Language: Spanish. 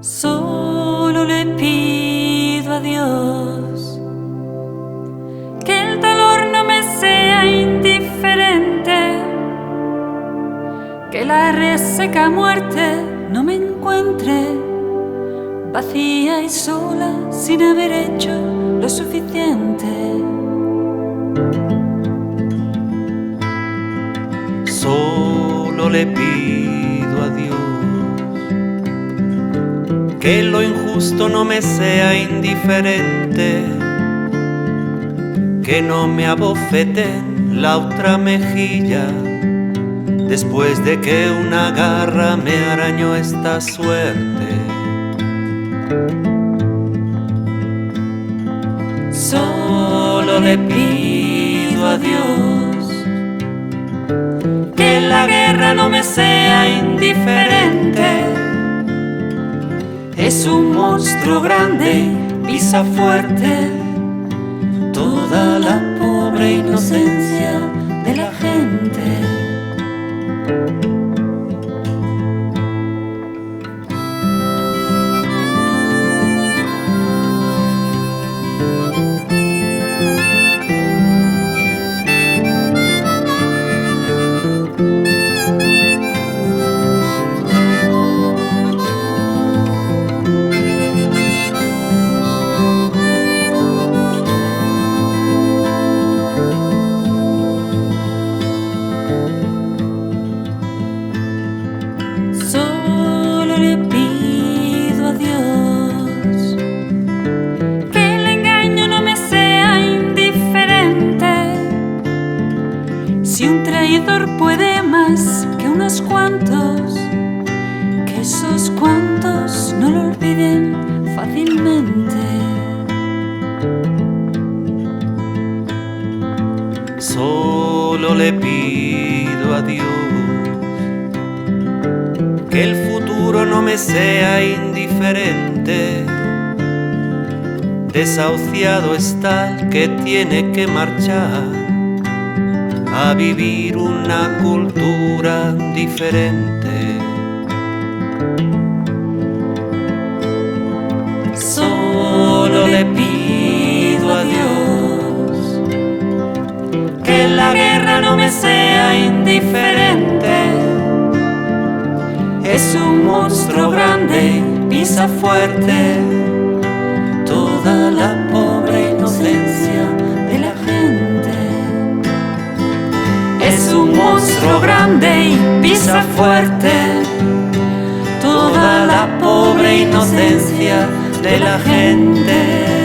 Solo le pido a Dios que el dolor no me sea indiferente, que la reseca muerte no me encuentre vacía y sola sin haber hecho lo suficiente. Solo le pido a Dios que lo injusto no me sea indiferente, que no me abofeten la otra mejilla después de que una garra me arañó esta suerte. Solo le pido a Dios que la guerra no me sea indiferente. Es un monstruo grande, pisa fuerte toda la pobre inocencia de la gente. Solo le pido a Dios que el engaño no me sea indiferente. Si un traidor puede más que unos cuantos, que esos cuantos no lo olviden fácilmente. Solo le pido a Dios que el futuro no me sea indiferente. Desahuciado está el que tiene que marchar a vivir una cultura diferente. Solo le pido a Dios que la guerra no me sea indiferente. Es un monstruo grande, pisa fuerte toda la pobre inocencia de la gente. Es un monstruo grande y pisa fuerte toda la pobre inocencia de la gente.